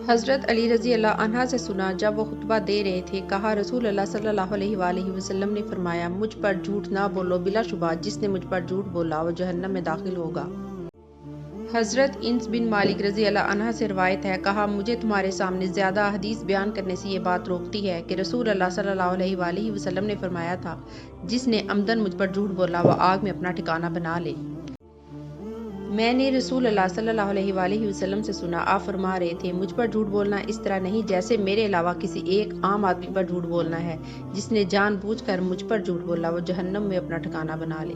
حضرت علی رضی اللہ عنہ سے سنا جب وہ خطبہ دے رہے تھے، کہا رسول اللہ صلی اللہ علیہ وآلہ وسلم نے فرمایا، مجھ پر جھوٹ نہ بولو، بلا شبہ جس نے مجھ پر جھوٹ بولا وہ جہنم میں داخل ہوگا۔ حضرت انس بن مالک رضی اللہ عنہ سے روایت ہے، کہا مجھے تمہارے سامنے زیادہ حدیث بیان کرنے سے یہ بات روکتی ہے کہ رسول اللہ صلی اللہ علیہ وآلہ وسلم نے فرمایا تھا، جس نے عمدن مجھ پر جھوٹ بولا وہ آگ میں اپنا ٹھکانہ بنا لے۔ میں نے رسول اللہ صلی اللہ علیہ وآلہ وسلم سے سنا، آپ فرما رہے تھے، مجھ پر جھوٹ بولنا اس طرح نہیں جیسے میرے علاوہ کسی ایک عام آدمی پر جھوٹ بولنا ہے، جس نے جان بوجھ کر مجھ پر جھوٹ بولا وہ جہنم میں اپنا ٹھکانہ بنا لے۔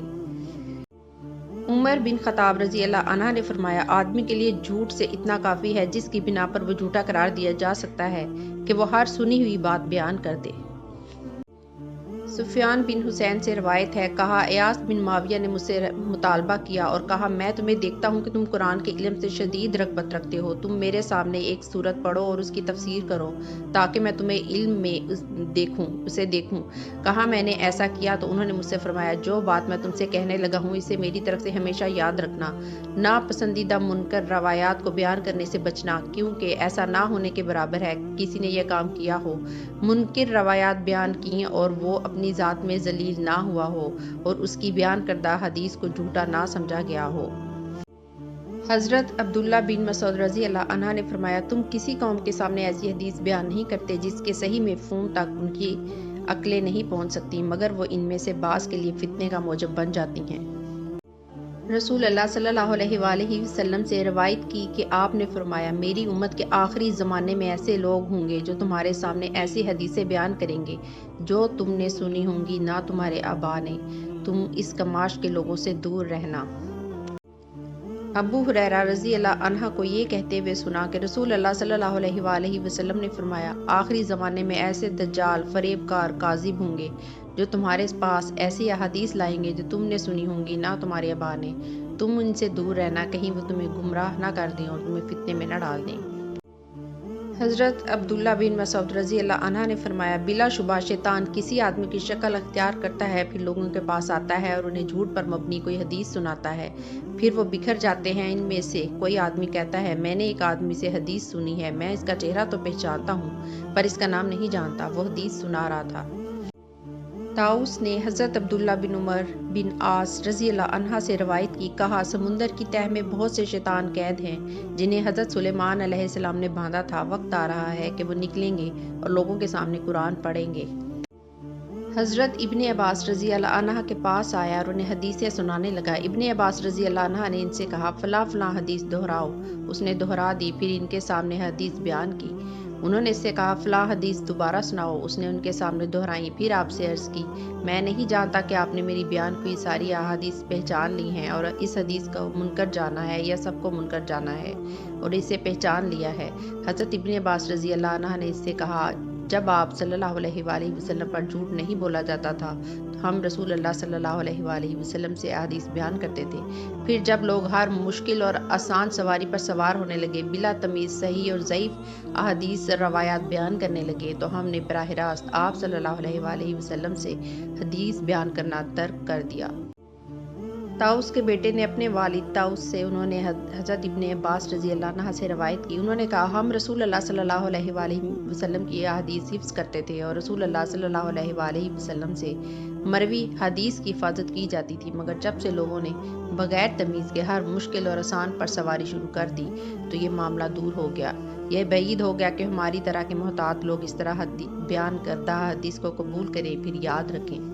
عمر بن خطاب رضی اللہ عنہ نے فرمایا، آدمی کے لیے جھوٹ سے اتنا کافی ہے جس کی بنا پر وہ جھوٹا قرار دیا جا سکتا ہے کہ وہ ہر سنی ہوئی بات بیان کر دے۔ سفیان بن حسین سے روایت ہے، کہا ایاس بن معاویہ نے مجھ سے مطالبہ کیا اور کہا، میں تمہیں دیکھتا ہوں کہ تم قرآن کے علم سے شدید رغبت رکھتے ہو، تم میرے سامنے ایک سورت پڑھو اور اس کی تفسیر کرو تاکہ میں تمہیں علم میں اسے دیکھوں۔ کہا میں نے ایسا کیا تو انہوں نے مجھ سے فرمایا، جو بات میں تم سے کہنے لگا ہوں اسے میری طرف سے ہمیشہ یاد رکھنا، ناپسندیدہ منکر روایات کو بیان کرنے سے بچنا، کیونکہ ایسا نہ ہونے کے برابر ہے کسی نے یہ کام کیا ہو، منکر روایات بیان کی اور وہ اپنی ذات میں ذلیل نہ ہوا ہو اور اس کی بیان کردہ حدیث کو جھوٹا نہ سمجھا گیا ہو۔ حضرت عبداللہ بن مسعود رضی اللہ عنہ نے فرمایا، تم کسی قوم کے سامنے ایسی حدیث بیان نہیں کرتے جس کے صحیح مفہوم تک ان کی عقلیں نہیں پہنچ سکتی، مگر وہ ان میں سے بعض کے لیے فتنے کا موجب بن جاتی ہیں۔ رسول اللہ صلی اللہ علیہ وآلہ وسلم سے روایت کی کہ آپ نے فرمایا، میری امت کے آخری زمانے میں ایسے لوگ ہوں گے جو تمہارے سامنے ایسی حدیثیں بیان کریں گے جو تم نے سنی ہوں گی نہ تمہارے آبا نے، تم اس کماش کے لوگوں سے دور رہنا۔ ابو ہریرہ رضی اللہ عنہ کو یہ کہتے ہوئے سنا کہ رسول اللہ صلی اللہ علیہ وآلہ وسلم نے فرمایا، آخری زمانے میں ایسے دجال، فریب کار، کاذب ہوں گے جو تمہارے پاس ایسی احادیث لائیں گے جو تم نے سنی ہوں گی نہ تمہارے آبا نے، تم ان سے دور رہنا کہیں وہ تمہیں گمراہ نہ کر دیں اور تمہیں فتنے میں نہ ڈال دیں۔ حضرت عبداللہ بن مسعود رضی اللہ عنہ نے فرمایا، بلا شبہ شیطان کسی آدمی کی شکل اختیار کرتا ہے، پھر لوگوں کے پاس آتا ہے اور انہیں جھوٹ پر مبنی کوئی حدیث سناتا ہے، پھر وہ بکھر جاتے ہیں۔ ان میں سے کوئی آدمی کہتا ہے، میں نے ایک آدمی سے حدیث سنی ہے، میں اس کا چہرہ تو پہچانتا ہوں پر اس کا نام نہیں جانتا، وہ حدیث سنا رہا تھا۔ طاؤس نے حضرت عبداللہ بن عمر بن عاص رضی اللہ عنہ سے روایت کی، کہا سمندر کی تہہ میں بہت سے شیطان قید ہیں جنہیں حضرت سلیمان علیہ السلام نے باندھا تھا، وقت آ رہا ہے کہ وہ نکلیں گے اور لوگوں کے سامنے قرآن پڑھیں گے۔ حضرت ابن عباس رضی اللہ عنہ کے پاس آیا اور انہیں حدیثیں سنانے لگا۔ ابن عباس رضی اللہ عنہ نے ان سے کہا، فلاں فلاں حدیث دہراؤ۔ اس نے دہرا دی، پھر ان کے سامنے حدیث بیان کی۔ انہوں نے اس سے کہا، فلاں حدیث دوبارہ سناؤ۔ اس نے ان کے سامنے دہرائیں، پھر آپ سے عرض کی، میں نہیں جانتا کہ آپ نے میری بیان کی ساری احادیث پہچان لی ہیں اور اس حدیث کو منکر جانا ہے یا سب کو منکر جانا ہے اور اسے پہچان لیا ہے۔ حضرت ابن عباس رضی اللہ عنہ نے اس سے کہا، جب آپ صلی اللہ علیہ وآلہ وسلم پر جھوٹ نہیں بولا جاتا تھا تو ہم رسول اللہ صلی اللہ علیہ وآلہ وسلم سے احادیث بیان کرتے تھے، پھر جب لوگ ہر مشکل اور آسان سواری پر سوار ہونے لگے، بلا تمیز صحیح اور ضعیف احادیث روایات بیان کرنے لگے، تو ہم نے براہ راست آپ صلی اللہ علیہ وآلہ وسلم سے حدیث بیان کرنا ترک کر دیا۔ طاؤس کے بیٹے نے اپنے والد طاؤس سے انہوں نے حضرت ابن عباس رضی اللہ عنہ سے روایت کی، انہوں نے کہا، ہم رسول اللہ صلی اللہ علیہ وآلہ وسلم کی احادیث حفظ کرتے تھے اور رسول اللہ صلی اللہ علیہ وآلہ وسلم سے مروی حدیث کی حفاظت کی جاتی تھی، مگر جب سے لوگوں نے بغیر تمیز کے ہر مشکل اور آسان پر سواری شروع کر دی تو یہ معاملہ دور ہو گیا۔ یہ بعید ہو گیا کہ ہماری طرح کے محتاط لوگ اس طرح بیان کردہ حدیث کو قبول کریں، پھر یاد رکھیں۔